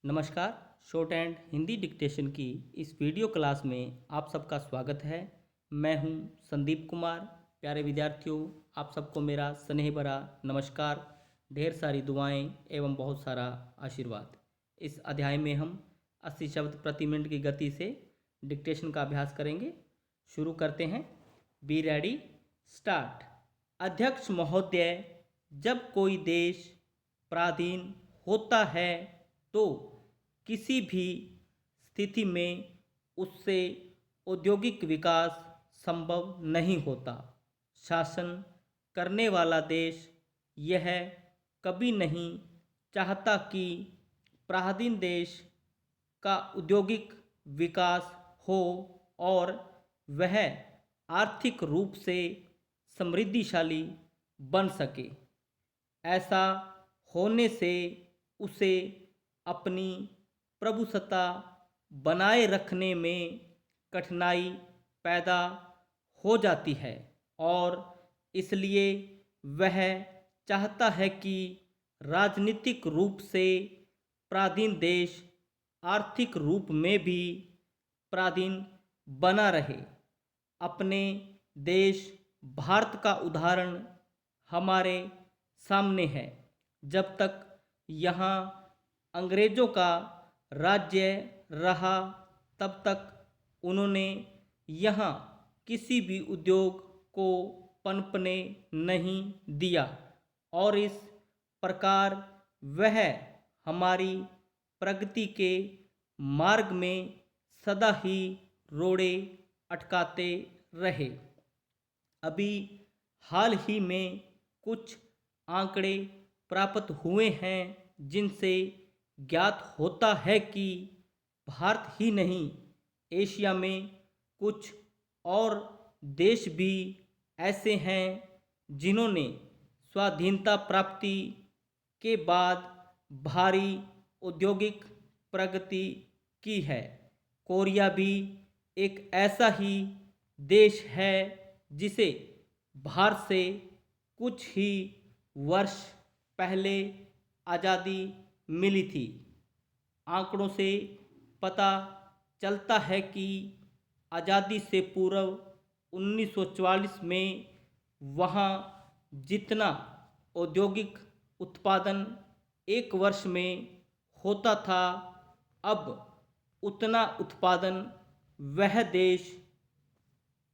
नमस्कार। Short and Hindi dictation की इस वीडियो क्लास में आप सबका स्वागत है। मैं हूं संदीप कुमार। प्यारे विद्यार्थियों, आप सबको मेरा स्नेह भरा नमस्कार, ढेर सारी दुआएं एवं बहुत सारा आशीर्वाद। इस अध्याय में हम 80 शब्द प्रति मिनट की गति से डिक्टेशन का अभ्यास करेंगे। शुरू करते हैं। Be ready, start. अध्यक्ष महोदय, जब कोई देश पराधीन होता है तो किसी भी स्थिति में उससे औद्योगिक विकास संभव नहीं होता। शासन करने वाला देश यह कभी नहीं चाहता कि पराधीन देश का औद्योगिक विकास हो और वह आर्थिक रूप से समृद्धिशाली बन सके। ऐसा होने से उसे अपनी प्रभुसत्ता बनाए रखने में कठिनाई पैदा हो जाती है और इसलिए वह चाहता है कि राजनीतिक रूप से पराधीन देश आर्थिक रूप में भी पराधीन बना रहे। अपने देश भारत का उदाहरण हमारे सामने है। जब तक यहाँ अंग्रेज़ों का राज्य रहा तब तक उन्होंने यहाँ किसी भी उद्योग को पनपने नहीं दिया और इस प्रकार वह हमारी प्रगति के मार्ग में सदा ही रोड़े अटकाते रहे। अभी हाल ही में कुछ आंकड़े प्राप्त हुए हैं जिनसे ज्ञात होता है कि भारत ही नहीं, एशिया में कुछ और देश भी ऐसे हैं जिन्होंने स्वाधीनता प्राप्ति के बाद भारी औद्योगिक प्रगति की है। कोरिया भी एक ऐसा ही देश है जिसे भारत से कुछ ही वर्ष पहले आज़ादी मिली थी। आंकड़ों से पता चलता है कि आज़ादी से पूर्व 1944 में वहाँ जितना औद्योगिक उत्पादन एक वर्ष में होता था, अब उतना उत्पादन वह देश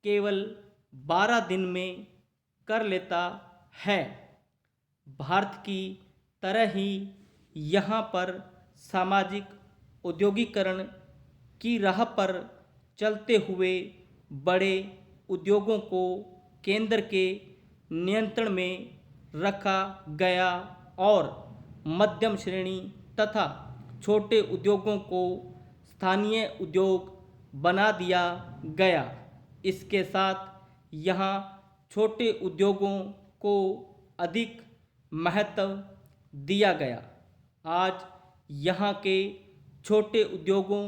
केवल 12 दिन में कर लेता है। भारत की तरह ही यहाँ पर सामाजिक औद्योगिकरण की राह पर चलते हुए बड़े उद्योगों को केंद्र के नियंत्रण में रखा गया और मध्यम श्रेणी तथा छोटे उद्योगों को स्थानीय उद्योग बना दिया गया। इसके साथ यहाँ छोटे उद्योगों को अधिक महत्व दिया गया। आज यहाँ के छोटे उद्योगों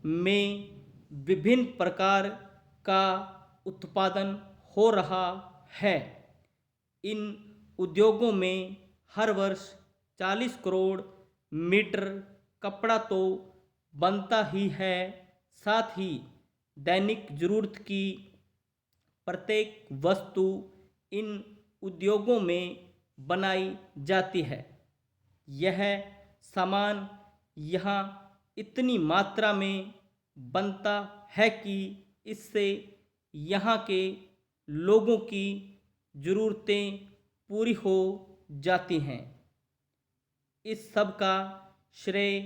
में विभिन्न प्रकार का उत्पादन हो रहा है। इन उद्योगों में हर वर्ष 40 करोड़ मीटर कपड़ा तो बनता ही है, साथ ही दैनिक जरूरत की प्रत्येक वस्तु इन उद्योगों में बनाई जाती है। यह सामान यहाँ इतनी मात्रा में बनता है कि इससे यहाँ के लोगों की ज़रूरतें पूरी हो जाती हैं। इस सब का श्रेय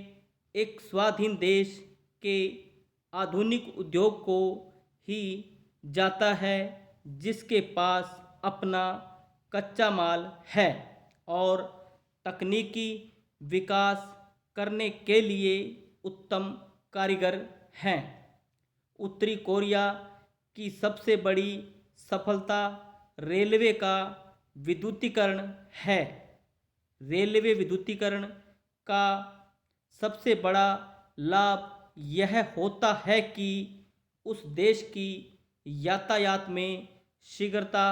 एक स्वाधीन देश के आधुनिक उद्योग को ही जाता है, जिसके पास अपना कच्चा माल है और तकनीकी विकास करने के लिए उत्तम कारीगर हैं। उत्तरी कोरिया की सबसे बड़ी सफलता रेलवे का विद्युतीकरण है। रेलवे विद्युतीकरण का सबसे बड़ा लाभ यह होता है कि उस देश की यातायात में शीघ्रता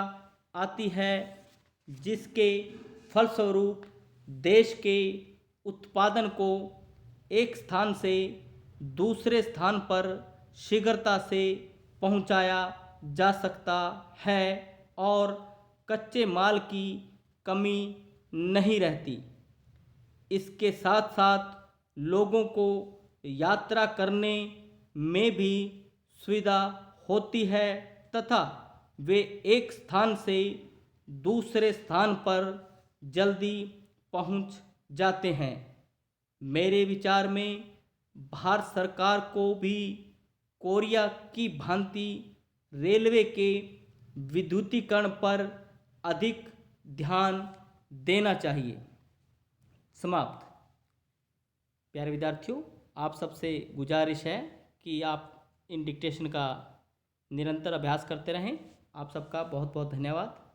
आती है, जिसके फलस्वरूप देश के उत्पादन को एक स्थान से दूसरे स्थान पर शीघ्रता से पहुंचाया जा सकता है और कच्चे माल की कमी नहीं रहती। इसके साथ साथ लोगों को यात्रा करने में भी सुविधा होती है तथा वे एक स्थान से दूसरे स्थान पर जल्दी पहुंच जाते हैं। मेरे विचार में भारत सरकार को भी कोरिया की भांति रेलवे के विद्युतीकरण पर अधिक ध्यान देना चाहिए। समाप्त। प्यारे विद्यार्थियों, आप सबसे गुजारिश है कि आप इन डिक्टेशन का निरंतर अभ्यास करते रहें। आप सबका बहुत बहुत धन्यवाद।